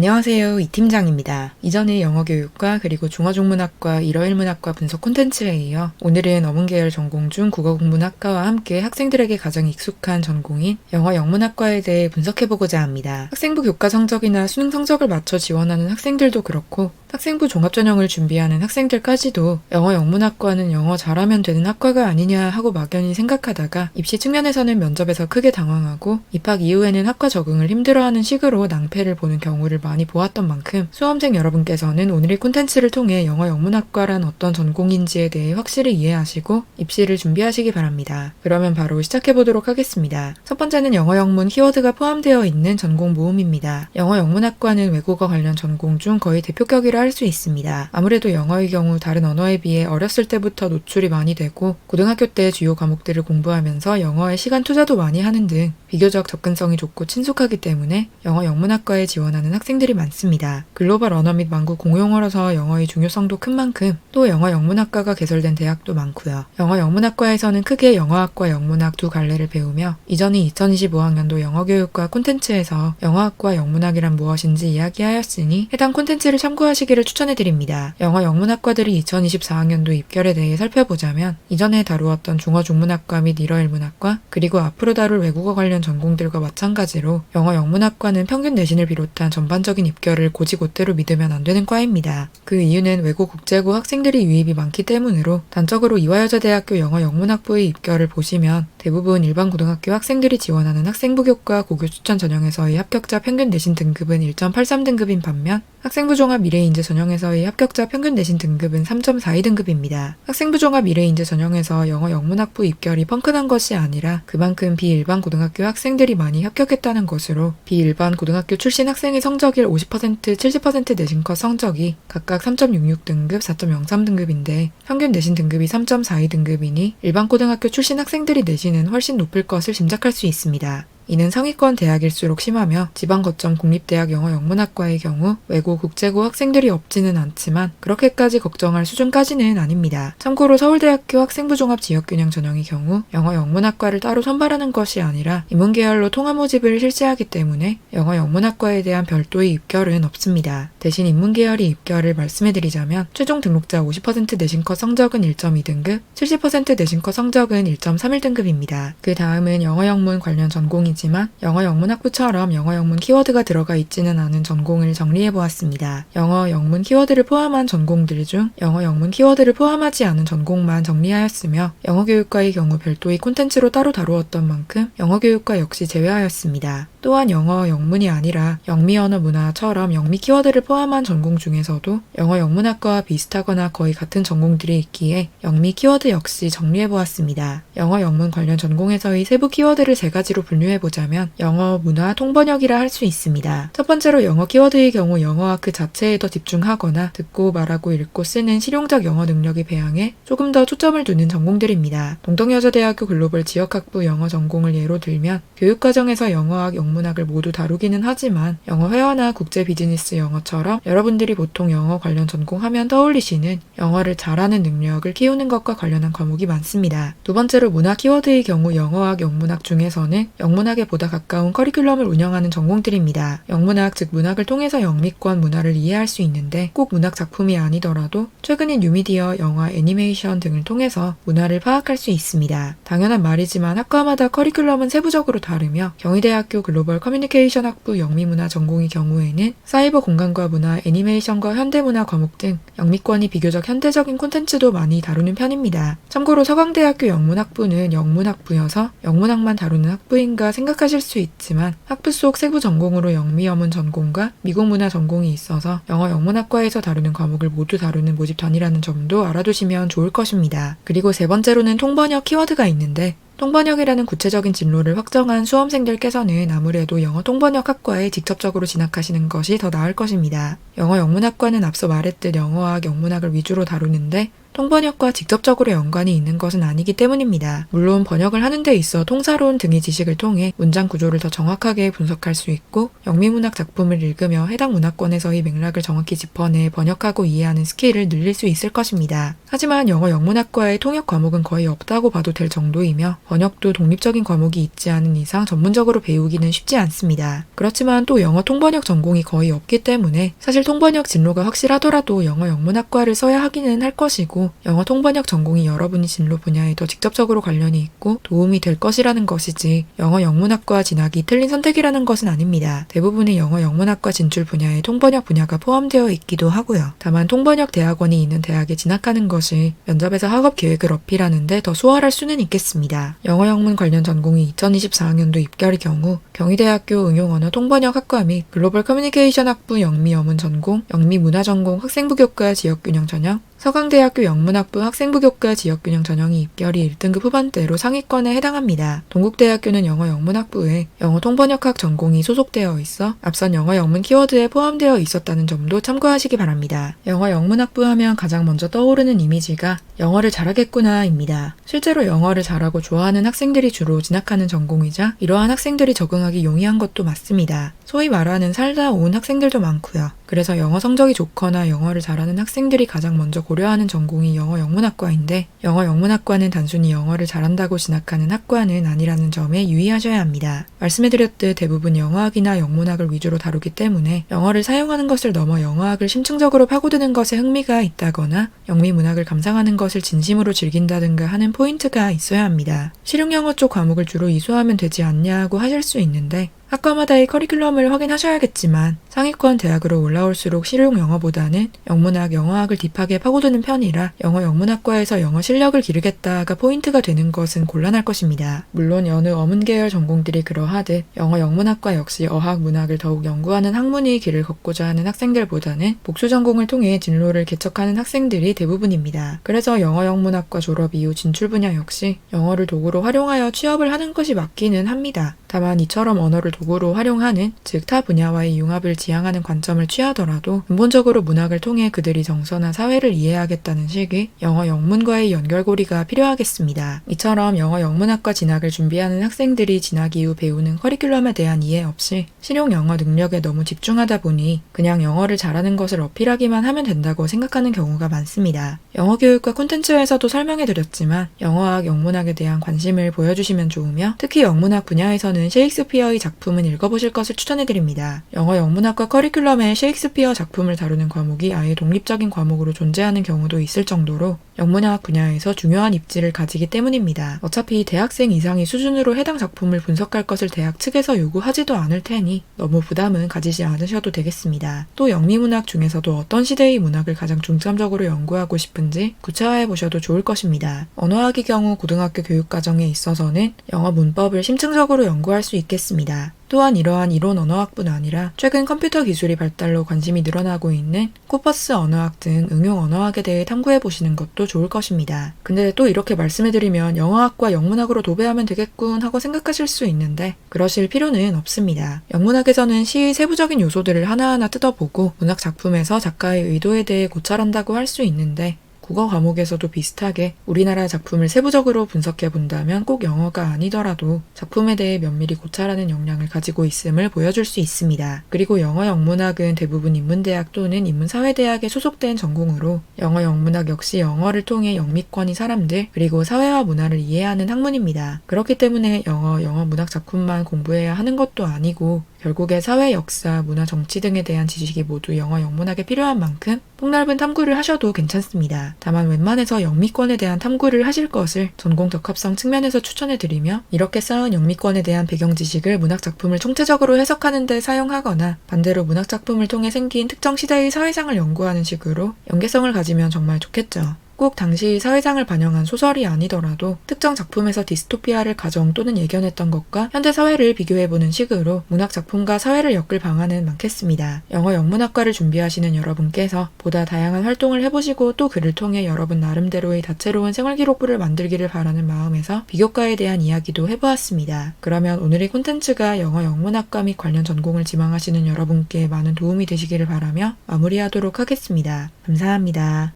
안녕하세요. 이 팀장입니다. 이전에 영어교육과 그리고 중어중문학과 일어일문학과 분석 콘텐츠에 이어 오늘은 어문계열 전공 중 국어국문학과와 함께 학생들에게 가장 익숙한 전공인 영어 영문학과에 대해 분석해보고자 합니다. 학생부 교과 성적이나 수능 성적을 맞춰 지원하는 학생들도 그렇고 학생부 종합전형을 준비하는 학생들까지도 영어 영문학과는 영어 잘하면 되는 학과가 아니냐 하고 막연히 생각하다가 입시 측면에서는 면접에서 크게 당황하고 입학 이후에는 학과 적응을 힘들어하는 식으로 낭패를 보는 경우를 많이 보았던 만큼 수험생 여러분께서는 오늘의 콘텐츠를 통해 영어 영문학과란 어떤 전공인지에 대해 확실히 이해하시고 입시를 준비하시기 바랍니다. 그러면 바로 시작해보도록 하겠습니다. 첫 번째는 영어 영문 키워드가 포함되어 있는 전공 모음입니다. 영어 영문학과는 외국어 관련 전공 중 거의 대표격이라 할 수 있습니다. 아무래도 영어의 경우 다른 언어에 비해 어렸을 때부터 노출이 많이 되고 고등학교 때 주요 과목들을 공부하면서 영어에 시간 투자도 많이 하는 등 비교적 접근성이 좋고 친숙하기 때문에 영어 영문학과에 지원하는 학생들이 많습니다. 글로벌 언어 및 만국 공용어라서 영어의 중요성도 큰 만큼 또 영어 영문학과가 개설된 대학도 많고요. 영어 영문학과에서는 크게 영어학과 영문학 두 갈래를 배우며 이전에 2025학년도 영어교육과 콘텐츠에서 영어학과 영문학이란 무엇인지 이야기하였으니 해당 콘텐츠를 참고하시기를 추천해드립니다. 영어 영문학과들이 2024학년도 입결에 대해 살펴보자면 이전에 다루었던 중어중문학과 및 일어일문학과 그리고 앞으로 다룰 외국어 관련 전공들과 마찬가지로 영어 영문학과는 평균 내신을 비롯한 전반적인 입결을 고지고대로 믿으면 안 되는 과입니다. 그 이유는 외고 국제고 학생들이 유입이 많기 때문으로 단적으로 이화여자대학교 영어 영문학부의 입결을 보시면 대부분 일반 고등학교 학생들이 지원하는 학생부 교과 고교 추천 전형에서의 합격자 평균 내신 등급은 1.83등급인 반면 학생부 종합 미래인재 전형에서의 합격자 평균 내신 등급은 3.42등급입니다. 학생부 종합 미래인재 전형에서 영어 영문학부 입결이 펑크난 것이 아니라 그만큼 비일반 고등학교 학생들이 많이 합격했다는 것으로 비일반 고등학교 출신 학생의 성적일 50%, 70% 내신컷 성적이 각각 3.66등급, 4.03등급인데 평균 내신 등급이 3.42등급이니 일반 고등학교 출신 학생들이 내신은 훨씬 높을 것을 짐작할 수 있습니다. 이는 상위권 대학일수록 심하며 지방 거점 공립대학 영어 영문학과의 경우 외고 국제고 학생들이 없지는 않지만 그렇게까지 걱정할 수준까지는 아닙니다. 참고로 서울대학교 학생부 종합 지역균형 전형의 경우 영어 영문학과를 따로 선발하는 것이 아니라 인문계열로 통합 모집을 실시하기 때문에 영어 영문학과에 대한 별도의 입결은 없습니다. 대신 인문계열이 입결을 말씀해드리자면 최종 등록자 50% 내신컷 성적은 1.2등급, 70% 내신컷 성적은 1.31등급입니다. 그 다음은 영어 영문 관련 전공이 지만 영어 영문학부처럼 영어 영문 키워드가 들어가 있지는 않은 전공을 정리해보았습니다. 영어 영문 키워드를 포함한 전공들 중 영어 영문 키워드를 포함하지 않은 전공만 정리하였으며 영어교육과의 경우 별도의 콘텐츠로 따로 다루었던 만큼 영어교육과 역시 제외하였습니다. 또한 영어 영문이 아니라 영미언어 문화처럼 영미 키워드를 포함한 전공 중에서도 영어 영문학과와 비슷하거나 거의 같은 전공들이 있기에 영미 키워드 역시 정리해보았습니다. 영어 영문 관련 전공에서의 세부 키워드를 세 가지로 분류해보자면 영어, 문화, 통번역이라 할 수 있습니다. 첫 번째로 영어 키워드의 경우 영어학 그 자체에 더 집중하거나 듣고 말하고 읽고 쓰는 실용적 영어 능력이 배양해 조금 더 초점을 두는 전공들입니다. 동덕여자대학교 글로벌 지역학부 영어 전공을 예로 들면 교육과정에서 영어학, 영문학을 모두 다루기는 하지만 영어 회화나 국제 비즈니스 영어처럼 여러분들이 보통 영어 관련 전공하면 떠올리시는 영어를 잘하는 능력을 키우는 것과 관련한 과목이 많습니다. 두 번째로 문화 키워드의 경우 영어학, 영문학 중에서는 영문학에 보다 가까운 커리큘럼을 운영하는 전공들입니다. 영문학 즉 문학을 통해서 영미권 문화를 이해할 수 있는데 꼭 문학 작품이 아니더라도 최근인 뉴미디어, 영화, 애니메이션 등을 통해서 문화를 파악할 수 있습니다. 당연한 말이지만 학과마다 커리큘럼은 세부적으로 다르며 경희대학교 글로벌 커뮤니케이션 학부 영미문화 전공의 경우에는 사이버 공간과 문화, 애니메이션과 현대문화 과목 등 영미권이 비교적 현대적인 콘텐츠도 많이 다루는 편입니다. 참고로 서강대학교 영문학부는 영문학부여서 영문학만 다루는 학부인가 생각하실 수 있지만 학부 속 세부 전공으로 영미어문 전공과 미국문화 전공이 있어서 영어 영문학과에서 다루는 과목을 모두 다루는 모집단이라는 점도 알아두시면 좋을 것입니다. 그리고 세 번째로는 통번역 키워드가 있는데 통번역이라는 구체적인 진로를 확정한 수험생들께서는 아무래도 영어 통번역 학과에 직접적으로 진학하시는 것이 더 나을 것입니다. 영어 영문학과는 앞서 말했듯 영어학, 영문학을 위주로 다루는데 통번역과 직접적으로 연관이 있는 것은 아니기 때문입니다. 물론 번역을 하는 데 있어 통사론 등의 지식을 통해 문장 구조를 더 정확하게 분석할 수 있고 영미문학 작품을 읽으며 해당 문화권에서의 맥락을 정확히 짚어내 번역하고 이해하는 스킬을 늘릴 수 있을 것입니다. 하지만 영어 영문학과의 통역 과목은 거의 없다고 봐도 될 정도이며 번역도 독립적인 과목이 있지 않은 이상 전문적으로 배우기는 쉽지 않습니다. 그렇지만 또 영어 통번역 전공이 거의 없기 때문에 사실 통번역 진로가 확실하더라도 영어 영문학과를 써야 하기는 할 것이고 영어 통번역 전공이 여러분이 진로 분야에 더 직접적으로 관련이 있고 도움이 될 것이라는 것이지 영어 영문학과 진학이 틀린 선택이라는 것은 아닙니다. 대부분의 영어 영문학과 진출 분야에 통번역 분야가 포함되어 있기도 하고요. 다만 통번역 대학원이 있는 대학에 진학하는 것이 면접에서 학업 계획을 어필하는데 더 수월할 수는 있겠습니다. 영어 영문 관련 전공이 2024학년도 입결의 경우 경희대학교 응용언어 통번역 학과 및 글로벌 커뮤니케이션 학부 영미 영문 전공, 영미 문화 전공 학생부 교과 지역균형 전형, 서강대학교 영문학부 학생부 교과 지역균형 전형이 입결이 1등급 후반대로 상위권에 해당합니다. 동국대학교는 영어 영문학부에 영어 통번역학 전공이 소속되어 있어 앞선 영어 영문 키워드에 포함되어 있었다는 점도 참고하시기 바랍니다. 영어 영문학부 하면 가장 먼저 떠오르는 이미지가 영어를 잘하겠구나입니다. 실제로 영어를 잘하고 좋아하는 학생들이 주로 진학하는 전공이자 이러한 학생들이 적응하기 용이한 것도 맞습니다. 소위 말하는 살다 온 학생들도 많고요. 그래서 영어 성적이 좋거나 영어를 잘하는 학생들이 가장 먼저 고려하는 전공이 영어 영문학과인데 영어 영문학과는 단순히 영어를 잘한다고 진학하는 학과는 아니라는 점에 유의하셔야 합니다. 말씀해드렸듯 대부분 영어학이나 영문학을 위주로 다루기 때문에 영어를 사용하는 것을 넘어 영어학을 심층적으로 파고드는 것에 흥미가 있다거나 영미문학을 감상하는 것을 진심으로 즐긴다든가 하는 포인트가 있어야 합니다. 실용영어 쪽 과목을 주로 이수하면 되지 않냐고 하실 수 있는데 학과마다의 커리큘럼을 확인하셔야겠지만 상위권 대학으로 올라올수록 실용 영어보다는 영문학, 영어학을 딥하게 파고드는 편이라 영어 영문학과에서 영어 실력을 기르겠다가 포인트가 되는 것은 곤란할 것입니다. 물론 여느 어문 계열 전공들이 그러하듯 영어 영문학과 역시 어학, 문학을 더욱 연구하는 학문의 길을 걷고자 하는 학생들보다는 복수 전공을 통해 진로를 개척하는 학생들이 대부분입니다. 그래서 영어 영문학과 졸업 이후 진출 분야 역시 영어를 도구로 활용하여 취업을 하는 것이 맞기는 합니다. 다만 이처럼 언어를 도구로 활용하는, 즉 타 분야와의 융합을 지향하는 관점을 취하더라도 근본적으로 문학을 통해 그들이 정서나 사회를 이해하겠다는 식의 영어 영문과의 연결고리가 필요하겠습니다. 이처럼 영어 영문학과 진학을 준비하는 학생들이 진학 이후 배우는 커리큘럼에 대한 이해 없이 실용 영어 능력에 너무 집중하다 보니 그냥 영어를 잘하는 것을 어필하기만 하면 된다고 생각하는 경우가 많습니다. 영어 교육과 콘텐츠에서도 설명해드렸지만 영어학, 영문학에 대한 관심을 보여주시면 좋으며 특히 영문학 분야에서는 셰익스피어의 작품은 읽어보실 것을 추천해드립니다. 영어 영문학과 커리큘럼에 셰익스피어 작품을 다루는 과목이 아예 독립적인 과목으로 존재하는 경우도 있을 정도로 영문학 분야에서 중요한 입지를 가지기 때문입니다. 어차피 대학생 이상의 수준으로 해당 작품을 분석할 것을 대학 측에서 요구하지도 않을 테니 너무 부담은 가지지 않으셔도 되겠습니다. 또 영미문학 중에서도 어떤 시대의 문학을 가장 중점적으로 연구하고 싶은지 구체화해 보셔도 좋을 것입니다. 언어학의 경우 고등학교 교육과정에 있어서는 영어 문법을 심층적으로 연구할 수 있겠습니다. 또한 이러한 이론 언어학뿐 아니라 최근 컴퓨터 기술이 발달로 관심이 늘어나고 있는 코퍼스 언어학 등 응용 언어학에 대해 탐구해 보시는 것도 좋을 것입니다. 근데 또 이렇게 말씀해드리면 영어학과 영문학으로 도배하면 되겠군 하고 생각하실 수 있는데 그러실 필요는 없습니다. 영문학에서는 시의 세부적인 요소들을 하나하나 뜯어보고 문학 작품에서 작가의 의도에 대해 고찰한다고 할 수 있는데 국어 과목에서도 비슷하게 우리나라 작품을 세부적으로 분석해 본다면 꼭 영어가 아니더라도 작품에 대해 면밀히 고찰하는 역량을 가지고 있음을 보여줄 수 있습니다. 그리고 영어 영문학은 대부분 인문대학 또는 인문사회대학에 소속된 전공으로 영어 영문학 역시 영어를 통해 영미권의 사람들 그리고 사회와 문화를 이해하는 학문입니다. 그렇기 때문에 영어 문학 작품만 공부해야 하는 것도 아니고 결국에 사회, 역사, 문화, 정치 등에 대한 지식이 모두 영어 영문학에 필요한 만큼 폭넓은 탐구를 하셔도 괜찮습니다. 다만 웬만해서 영미권에 대한 탐구를 하실 것을 전공 적합성 측면에서 추천해드리며 이렇게 쌓은 영미권에 대한 배경 지식을 문학 작품을 총체적으로 해석하는 데 사용하거나 반대로 문학 작품을 통해 생긴 특정 시대의 사회상을 연구하는 식으로 연계성을 가지면 정말 좋겠죠. 꼭 당시 사회상을 반영한 소설이 아니더라도 특정 작품에서 디스토피아를 가정 또는 예견했던 것과 현대 사회를 비교해보는 식으로 문학 작품과 사회를 엮을 방안은 많겠습니다. 영어 영문학과를 준비하시는 여러분께서 보다 다양한 활동을 해보시고 또 그를 통해 여러분 나름대로의 다채로운 생활기록부를 만들기를 바라는 마음에서 비교과에 대한 이야기도 해보았습니다. 그러면 오늘의 콘텐츠가 영어 영문학과 및 관련 전공을 지망하시는 여러분께 많은 도움이 되시기를 바라며 마무리하도록 하겠습니다. 감사합니다.